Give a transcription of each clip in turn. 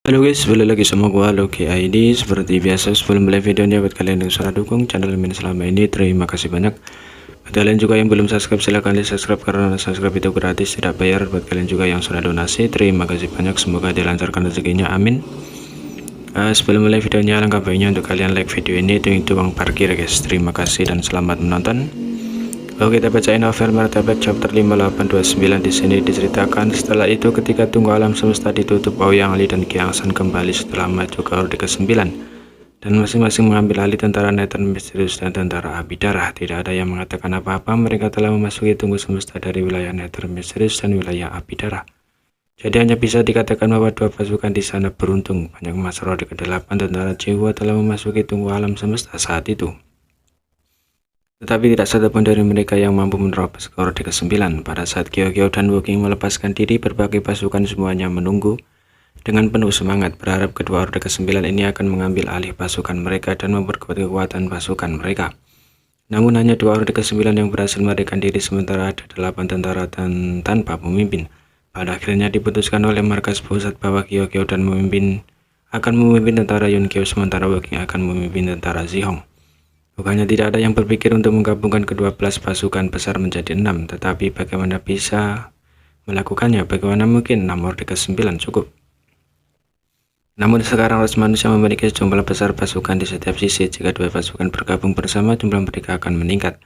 Halo guys, balik lagi sama gua Loki ID. Seperti biasa, sebelum mulai videonya, buat kalian yang sudah dukung channel ini selama ini, terima kasih banyak. Buat kalian juga yang belum subscribe, silahkan di subscribe karena subscribe itu gratis, tidak bayar. Buat kalian juga yang sudah donasi, terima kasih banyak, semoga dilancarkan rezekinya, amin. Sebelum mulai videonya, alangkah baiknya untuk kalian like video ini, itu uang parkir guys. Terima kasih dan selamat menonton. Oke, kita bacain novel Martabak chapter 5829. Di sini diceritakan setelah itu ketika tunggu alam semesta ditutup, Ouyang Li dan Qiang Shan kembali setelah maju ke orde ke-9 dan masing-masing mengambil alih tentara Nether Misterius dan tentara Abidara. Tidak ada yang mengatakan apa-apa, mereka telah memasuki tunggu semesta dari wilayah Nether Misterius dan wilayah Abidara. Jadi hanya bisa dikatakan bahwa dua pasukan di sana beruntung. Banyak masa orde ke-8 tentara Jiwa telah memasuki tunggu alam semesta saat itu. Tetapi tidak satupun dari mereka yang mampu menerobos ke orde ke-9. Pada saat Qiao dan Wu Qing melepaskan diri, berbagai pasukan semuanya menunggu dengan penuh semangat, berharap kedua orde ke-9 ini akan mengambil alih pasukan mereka dan memperkuat kekuatan pasukan mereka. Namun hanya dua orde ke-9 yang berhasil melarikan diri, sementara ada 8 tentara tanpa pemimpin. Pada akhirnya diputuskan oleh markas pusat bahwa Qiao dan akan memimpin tentara Yunqiao, sementara Wu Qing akan memimpin tentara Zihong. Bukannya tidak ada yang berpikir untuk menggabungkan kedua belas pasukan besar menjadi 6, tetapi bagaimana bisa melakukannya? Bagaimana mungkin 6 orde ke-9 cukup? Namun sekarang ras manusia memiliki jumlah besar pasukan di setiap sisi. Jika dua pasukan bergabung bersama, jumlah mereka akan meningkat.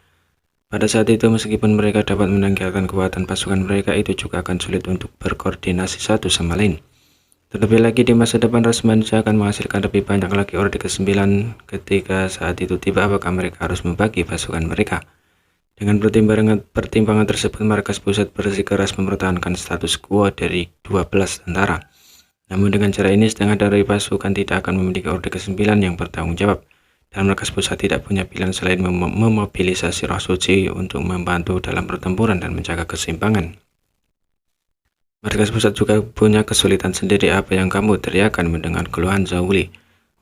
Pada saat itu, meskipun mereka dapat meningkatkan kekuatan pasukan mereka, itu juga akan sulit untuk berkoordinasi satu sama lain. Terlebih lagi di masa depan ras manusia akan menghasilkan lebih banyak lagi orde ke-9. Ketika saat itu tiba, apakah mereka harus membagi pasukan mereka? Dengan pertimbangan tersebut, markas pusat bersikeras mempertahankan status quo dari 12 tentara. Namun dengan cara ini, setengah dari pasukan tidak akan memiliki orde ke-9 yang bertanggung jawab. Dan markas pusat tidak punya pilihan selain memobilisasi roh suci untuk membantu dalam pertempuran dan menjaga keseimbangan. Markas pusat juga punya kesulitan sendiri. Apa yang kamu teriakan? Mendengar keluhan Zhao Li,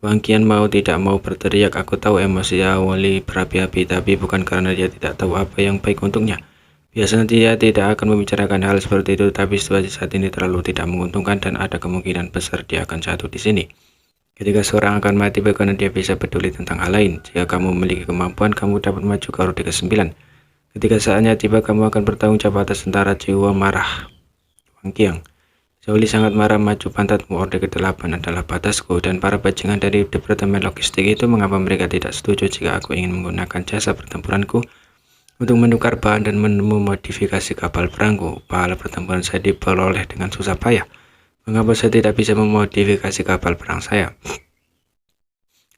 Wang Qian mau tidak mau berteriak. Aku tahu emosi Zhao Li berapi-api, tapi bukan karena dia tidak tahu apa yang baik untuknya. Biasanya dia tidak akan membicarakan hal seperti itu, tapi situasi saat ini terlalu tidak menguntungkan dan ada kemungkinan besar dia akan jatuh di sini. Ketika seorang akan mati, bagaimana dia bisa peduli tentang hal lain? Jika kamu memiliki kemampuan, kamu dapat maju ke orde ke-9. Ketika saatnya tiba, kamu akan bertanggung jawab atas tentara Jiwa. Marah Wang Qiang. Zhao Li sangat marah. Maju pantatmu, orde ke-8 adalah batasku, dan para bajingan dari departemen logistik itu, mengapa mereka tidak setuju jika aku ingin menggunakan jasa pertempuranku untuk menukar bahan dan memodifikasi kapal perangku? Pahala pertempuran saya diperoleh dengan susah payah. Mengapa saya tidak bisa memodifikasi kapal perang saya?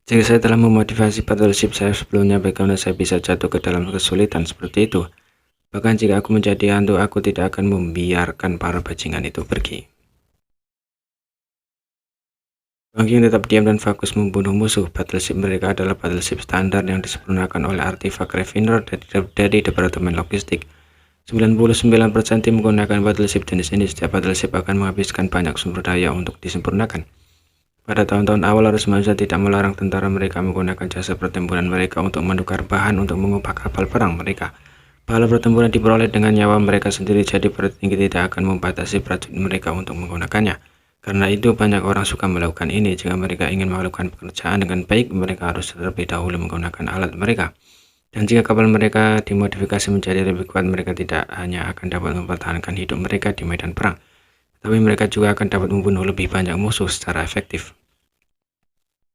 Jika saya telah memodifikasi battleship saya sebelumnya, bagaimana saya bisa jatuh ke dalam kesulitan seperti itu? Bahkan jika aku menjadi hantu, aku tidak akan membiarkan para bajingan itu pergi. Wang Qiang tetap diam dan fokus membunuh musuh. Battleship mereka adalah battleship standar yang disempurnakan oleh artefak refiner dari departemen logistik. 99% tim menggunakan battleship jenis ini. Setiap battleship akan menghabiskan banyak sumber daya untuk disempurnakan. Pada tahun-tahun awal, ras manusia tidak melarang tentara mereka menggunakan jasa pertempuran mereka untuk menukar bahan untuk mengubah kapal perang mereka. Pahala pertempuran diperoleh dengan nyawa mereka sendiri, jadi para tinggi tidak akan membatasi prajurit mereka untuk menggunakannya. Karena itu banyak orang suka melakukan ini. Jika mereka ingin melakukan pekerjaan dengan baik, mereka harus terlebih dahulu menggunakan alat mereka. Dan jika kapal mereka dimodifikasi menjadi lebih kuat, mereka tidak hanya akan dapat mempertahankan hidup mereka di medan perang, tapi mereka juga akan dapat membunuh lebih banyak musuh secara efektif.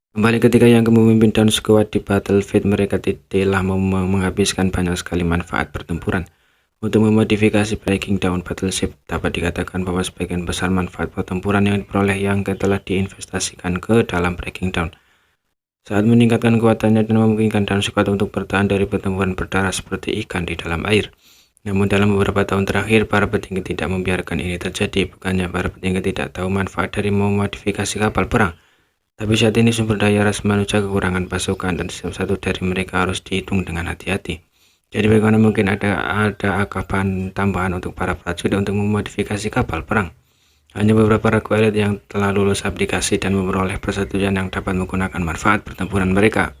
Kembali ketika yang memimpin Dawn Squad di Battlefield, mereka telah menghabiskan banyak sekali manfaat pertempuran untuk memodifikasi Breaking Dawn Battleship. Dapat dikatakan bahwa sebagian besar manfaat pertempuran yang diperoleh yang telah diinvestasikan ke dalam Breaking Dawn saat meningkatkan kekuatannya dan memungkinkan Dawn Squad untuk bertahan dari pertempuran berdarah seperti ikan di dalam air. Namun dalam beberapa tahun terakhir, para petinggi tidak membiarkan ini terjadi. Bukannya para petinggi tidak tahu manfaat dari memodifikasi kapal perang, tapi saat ini sumber daya ras manusia kekurangan pasukan, dan setiap satu dari mereka harus dihitung dengan hati-hati. Jadi bagaimana mungkin ada akapan tambahan untuk para prajurit untuk memodifikasi kapal perang? Hanya beberapa ragu elit yang telah lulus aplikasi dan memperoleh persetujuan yang dapat menggunakan manfaat pertempuran mereka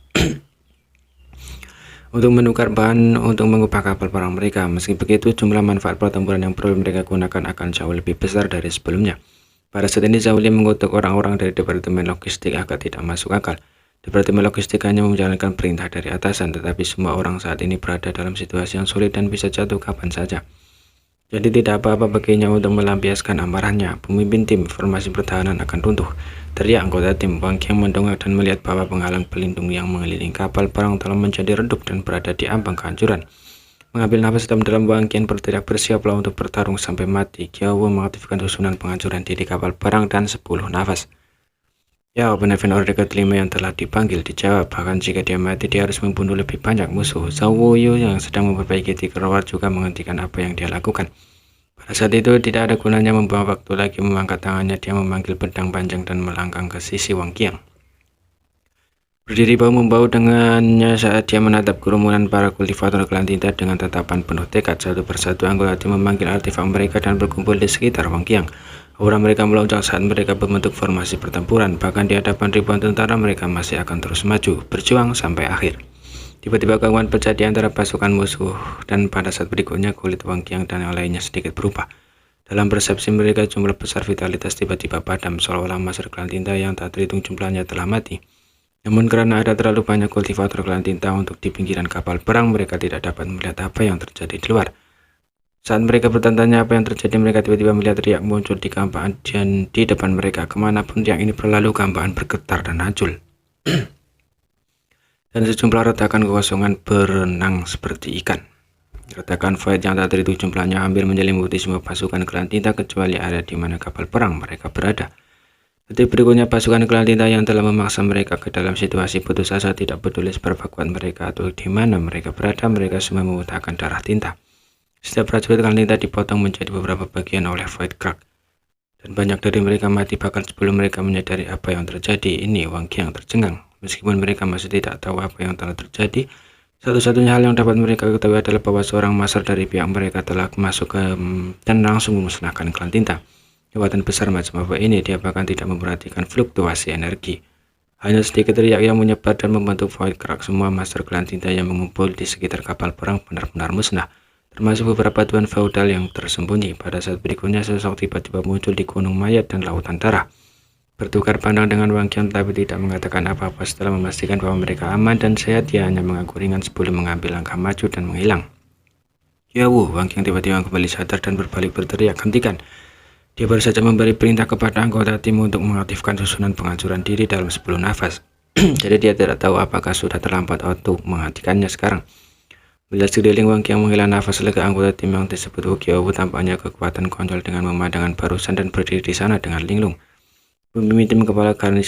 untuk menukar bahan untuk mengubah kapal perang mereka. Meski begitu, jumlah manfaat pertempuran yang perlu mereka gunakan akan jauh lebih besar dari sebelumnya. Pada saat ini Zhao Li mengutuk orang-orang dari Departemen Logistik agar tidak masuk akal. Departemen Logistik hanya menjalankan perintah dari atasan, tetapi semua orang saat ini berada dalam situasi yang sulit dan bisa jatuh kapan saja. Jadi tidak apa-apa baginya untuk melampiaskan amarahnya. Pemimpin tim informasi pertahanan akan runtuh, teriak anggota tim. Wang Qiang mendongak dan melihat bahwa penghalang pelindung yang mengelilingi kapal perang telah menjadi redup dan berada di ambang kehancuran. Mengambil nafas dalam, Wang Qiang berteriak, bersiaplah untuk bertarung sampai mati. Qiao Wu mengaktifkan susunan penghancuran diri kapal perang dan 10 nafas. Ya, penelpon order ke-5 yang telah dipanggil dijawab. Bahkan jika dia mati, dia harus membunuh lebih banyak musuh. Zhao Wuyu yang sedang memperbaiki Tiger juga menghentikan apa yang dia lakukan. Pada saat itu tidak ada gunanya membuang waktu lagi. Mengangkat tangannya, dia memanggil pedang panjang dan melangkah ke sisi Wang Qiang. Berdiri bahu-membahu dengannya saat dia menatap kerumunan para kultivator klan tinta dengan tatapan penuh tekad. Satu persatu anggota tim memanggil artefak mereka dan berkumpul di sekitar Wang Qiang. Aura mereka melonjak saat mereka membentuk formasi pertempuran. Bahkan di hadapan ribuan tentara, mereka masih akan terus maju, berjuang sampai akhir. Tiba-tiba gangguan pecah di antara pasukan musuh, dan pada saat berikutnya kulit Wang Qiang dan yang lainnya sedikit berubah. Dalam persepsi mereka, jumlah besar vitalitas tiba-tiba padam, seolah-olah master klan tinta yang tak terhitung jumlahnya telah mati. Namun karena ada terlalu banyak kultivator klan tinta untuk di pinggiran kapal perang, mereka tidak dapat melihat apa yang terjadi di luar. Saat mereka bertanya apa yang terjadi, mereka tiba-tiba melihat riak muncul di gambaan dan di depan mereka. Kemanapun riak ini berlalu, gambaan bergetar dan hancur. Dan sejumlah retakan kekosongan berenang seperti ikan. Retakan void yang tak terhitung jumlahnya hampir menyelimuti semua pasukan klan tinta kecuali area di mana kapal perang mereka berada. Detik berikutnya, pasukan klan tinta yang telah memaksa mereka ke dalam situasi putus asa, tidak peduli seberapa kuat mereka atau di mana mereka berada, mereka semua memuntahkan darah tinta. Setiap prajurit klan tinta dipotong menjadi beberapa bagian oleh Void Crack, dan banyak dari mereka mati bahkan sebelum mereka menyadari apa yang terjadi. Ini Wang Qiang tercengang. Meskipun mereka masih tidak tahu apa yang telah terjadi, satu-satunya hal yang dapat mereka ketahui adalah bahwa seorang master dari pihak mereka telah masuk ke dan langsung memusnahkan klan tinta. Kekuatan besar macam apa ini? Dia bahkan tidak memperhatikan fluktuasi energi. Hanya sedikit riak yang menyebar dan membentuk Void Crack. Semua master klan tinta yang mengumpul di sekitar kapal perang benar-benar musnah, termasuk beberapa tuan feudal yang tersembunyi. Pada saat berikutnya, sosok tiba-tiba muncul di gunung mayat dan lautan darah. Bertukar pandang dengan Wang Qiang tapi tidak mengatakan apa-apa. Setelah memastikan bahwa mereka aman dan sehat, dia hanya mengaku ringan sebelum mengambil langkah maju dan menghilang. Ya Wu, Wang Qiang tiba-tiba kembali sadar dan berbalik berteriak, hentikan. Dia baru saja memberi perintah kepada anggota tim untuk mengaktifkan susunan penghancuran diri dalam 10 nafas. Jadi dia tidak tahu apakah sudah terlambat untuk menghentikannya sekarang. Melihat sekeliling, Wang Qiang menghela nafas lega. Anggota tim yang disebut Qiao Wu tampaknya kekuatan konyol dengan pemandangan barusan dan berdiri di sana dengan linglung. Pemimpin tim kepala garnison